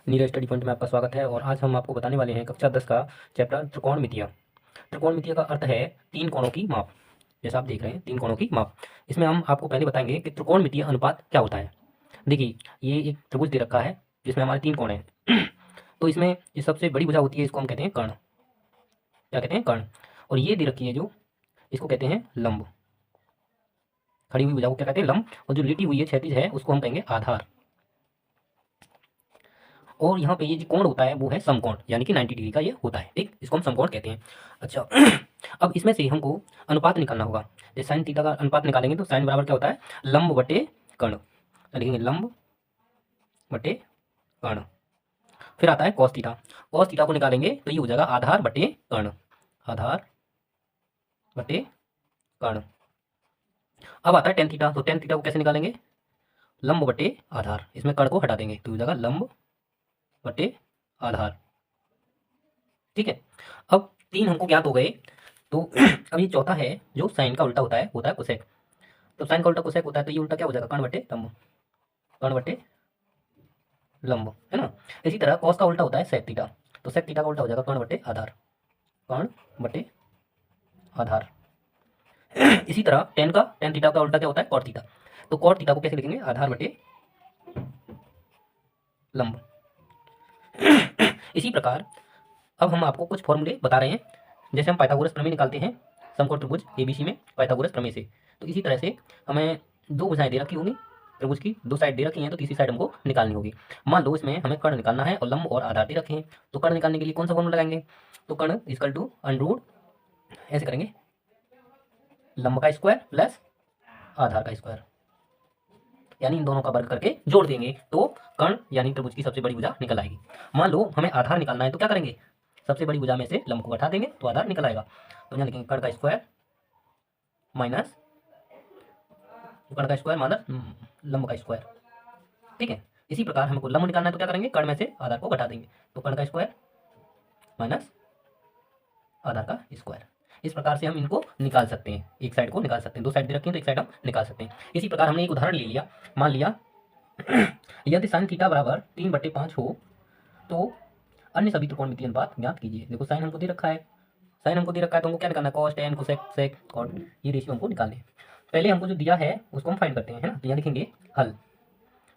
Neeraj study point में आपका स्वागत है। और आज हम आपको बताने वाले हैं कक्षा 10 का चैप्टर त्रिकोणमितिय। त्रिकोणमितिय का अर्थ है तीन कोणों की माप। जैसा आप देख रहे हैं, तीन कोणों की माप। इसमें हम आपको पहले बताएंगे कि त्रिकोणमितिय अनुपात क्या होता है। देखिए, ये एक त्रिभुज दे रखा है जिसमें हमारे तीन कोण हैं। तो इसमें जो सबसे बड़ी भुजा होती है इसको हम कहते हैं कर्ण। क्या कहते हैं? कर्ण। और ये दे रखी है जो, इसको कहते हैं लंब। खड़ी हुई भुजा को क्या कहते हैं? लंब। और जो लेटी हुई है, क्षैतिज है, उसको हम कहेंगे आधार। और यहाँ पे ये जो कोण होता है वो है समकोण, यानी कि 90 डिग्री का ये होता है। ठीक, इसको हम समकोण कहते हैं। अच्छा, अब इसमें से हमको अनुपात निकालना होगा। जैसे साइन थीटा का अनुपात निकालेंगे तो साइन बराबर क्या होता है? लंब बटे कर्ण। तो लिखेंगे लंब बटे कर्ण। फिर आता है कॉस थीटा। कॉस थीटा को निकालेंगे तो ये हो जाएगा आधार बटे कर्ण। आधार बटे कर्ण। अब आता है टेन थीटा। तो टेन थीटा को कैसे निकालेंगे? लंब बटे आधार। इसमें कर्ण को हटा देंगे तो हो जाएगा लंब बटे आधार। ठीक है। अब तीन हमको ज्ञात हो गए। तो अब ये चौथा है जो साइन का उल्टा होता है कोसेक। तो साइन का उल्टा कोसेक होता है, तो ये उल्टा क्या हो जाएगा? कर्ण बटे लंब। कर्ण बटे लंब, है ना। इसी तरह कॉस का उल्टा होता है सेक थीटा। तो सेक थीटा का उल्टा हो जाएगा कर्ण बटे आधार। कर्ण बटे आधार। इसी तरह टेन थीटा का उल्टा क्या होता है? Cot theta. तो कॉट थीटा को कैसे लिखेंगे? आधार बटे लंब। इसी प्रकार अब हम आपको कुछ फॉर्मूले बता रहे हैं। जैसे हम पाइथागोरस प्रमेय निकालते हैं समकोण त्रिभुज एबीसी में पाइथागोरस प्रमेय से, तो इसी तरह से हमें दो भुजाएं दे रखी होंगी, त्रिभुज की दो साइड दे रखी हैं, तो तीसरी साइड हमको निकालनी होगी। मान लो इसमें हमें कर्ण निकालना है और लंब और आधार दे रखे हैं, तो कर्ण निकालने के लिए कौन सा फॉर्मूला लगाएंगे? तो कर्ण इजकल टू अंडर, ऐसे करेंगे, लंब का स्क्वायर प्लस आधार का स्क्वायर, यानी इन दोनों का वर्ग करके जोड़ देंगे तो कर्ण यानी त्रिभुज की सबसे बड़ी भुजा निकल आएगी। मान लो हमें आधार निकालना है तो क्या करेंगे? सबसे बड़ी भुजा में से लंब को घटा देंगे तो आधार निकल आएगा। तो यहाँ लिखेंगे कर्ण का स्क्वायर माइनस माइनस लंब का स्क्वायर। ठीक है। इसी प्रकार हमको लंब निकालना है तो क्या करेंगे? कर्ण में से आधार को घटा देंगे तो कर्ण का स्क्वायर माइनस आधार का स्क्वायर। इस प्रकार से हम इनको निकाल सकते हैं, एक साइड को निकाल सकते हैं। दो साइड दे रखी है तो एक साइड हम निकाल सकते हैं। इसी प्रकार हमने एक उदाहरण ले लिया। मान लिया यदि साइन थीटा बराबर 3/5 हो तो अन्य सभी त्रिकोणमितीय अनुपात ज्ञात कीजिए। देखो साइन हमको दे रखा है, तो हमको क्या निकालना है? Cos tan cosec sec cot, ये रेशियो हमको निकालने हैं। पहले हमको जो दिया है उसको हम फाइंड करते हैं, है ना। तो यहाँ लिखेंगे हल।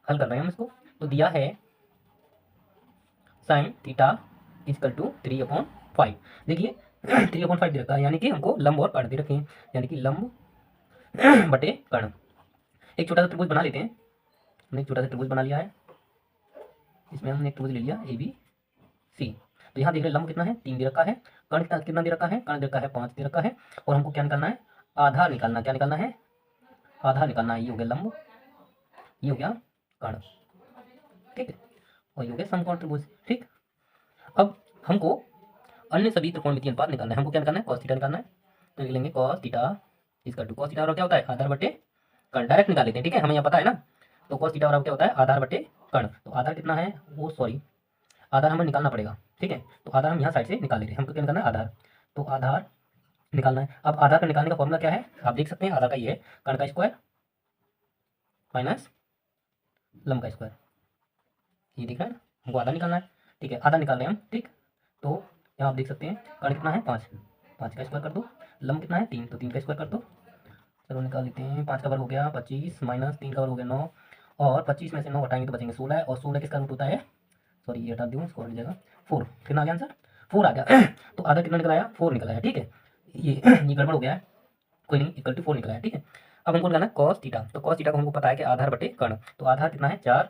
हल कर रहे हैं हम इसको। तो दिया है साइन थीटा इजकल टू 3/5। देखिए 3/5 दे रखा है, यानी कि हमको लंब और कर्ण दे रखे हैं, यानी कि लंब बटे कर्ण। एक छोटा सा त्रिभुज बना लेते हैं। हमने एक छोटा सा त्रिभुज बना लिया है, इसमें हमने एक त्रिभुज ले लिया ए बी सी। तो यहाँ देख रहे हैं लंब कितना है? 3 दे रखा है। कर्ण कितना दे रखा है? कर्ण दे रखा है 5 दे रखा है। और हमको क्या निकालना है? आधार निकालना। क्या निकालना है? आधार निकालना है। ये हो गया लंब, ये हो गया कर्ण। ठीक है। और ये हो गया समकोण त्रिभुज। ठीक। अब हमको अन्य सभी त्रिकोणमितीय अनुपात निकालना है। हमको क्या निकालना है? कॉस थीटा निकालना है। तो लिख लेंगे कॉस थीटा इसका टू, कॉस थीटा बराबर क्या होता है? आधार बटे कर्ण। डायरेक्ट निकाल लेते हैं, ठीक है, हमें यहाँ पता है ना। तो कॉस थीटा बराबर क्या होता है? आधार बटे कर्ण। तो आधार कितना है? वो सॉरी, आधार हमें निकालना पड़ेगा। ठीक है। तो आधार हम यहाँ साइड से निकाल ले रहे हैं। हमको क्या निकालना है? आधार। तो आधार निकालना है। अब आधार का निकालने का फॉर्मूला क्या है? आप देख सकते हैं, आधार का ये है कर्ण का स्क्वायर माइनस लंब का स्क्वायर। ये दिख रहा है ना, हमको आधा निकालना है। ठीक है, आधा निकाल रहे हैं हम। ठीक। तो यहाँ आप देख सकते हैं कर्ण कितना है? 5, 5 का स्क्वायर कर दो। लंब कितना है? 3, तो 3 का स्क्वायर कर दो। चलो निकाल लेते हैं। 5 का वर्ग हो गया 25 माइनस 3 का वर्ग हो गया 9, और 25 में से 9 हटाएंगे तो बचेंगे 16, और 16 किसका रूट होता है? सॉरी ये हटा दूँ, इसको हट जाएगा 4। कितना आ गया आंसर? 4 आ गया। तो आधा कितना निकल आया? 4 निकल आया। ठीक है, ये गड़बड़ हो गया है, कोई नहीं, इक्वल टू 4 निकला है। ठीक है। अब हमको निकालना है कॉस थीटा। तो कॉस थीटा को हमको पता है कि आधार बटे कर्ण। तो आधार कितना है? 4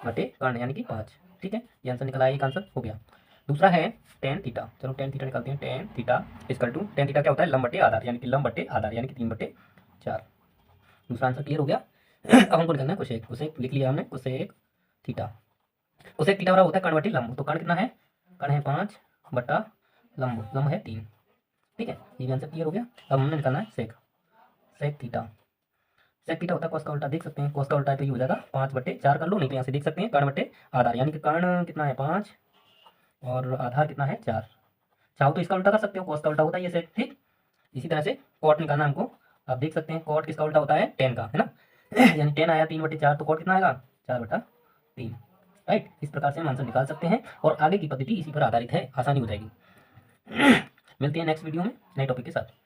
बटे कर्ण यानी कि 5। ठीक है, ये आंसर निकल आया, एक आंसर हो गया। दूसरा है टेन थीटा। चलो टेन थीटा निकालते हैं। Tan theta is equal to, tan theta क्या होता है? लंब बटे आधार, यानी कि लंब बटे आधार यानी कि 3/4। दूसरा आंसर क्लियर हो गया। अब हमको निकालना है कोसेक। कोसेक लिख लिया हमने, कोसेक थीटा। कोसेक थीटा बराबर होता है कर्ण बटे लंब। तो कर्ण कितना है? कर्ण है 5 बटा लंब, लंब है 3। ठीक है, ये भी आंसर क्लियर हो गया। अब हमने निकालना है सेक। Sec theta. सेक थीटा होता है कॉस का उल्टा। देख सकते हैं कॉस का उल्टा है तो ये हो जाएगा 5/4 कर लो, नहीं तो यहाँ से देख सकते हैं कर्ण बटे आधार, यानी कि कर्ण कितना है? 5 और आधार कितना है? 4। चाहो तो इसका उल्टा कर सकते हो, कॉस का उल्टा होता है ये सेक। ठीक। इसी तरह से कॉट निकालना हमको। आप देख सकते हैं कॉट किसका उल्टा होता है? टेन का, है ना। यानी 10 आया 3/4, तो कॉट कितना आएगा? 4/3। राइट। इस प्रकार से हम आंसर निकाल सकते हैं और आगे की पद्धति इसी पर आधारित है, आसानी हो जाएगी। मिलते हैं नेक्स्ट वीडियो में नए टॉपिक के साथ।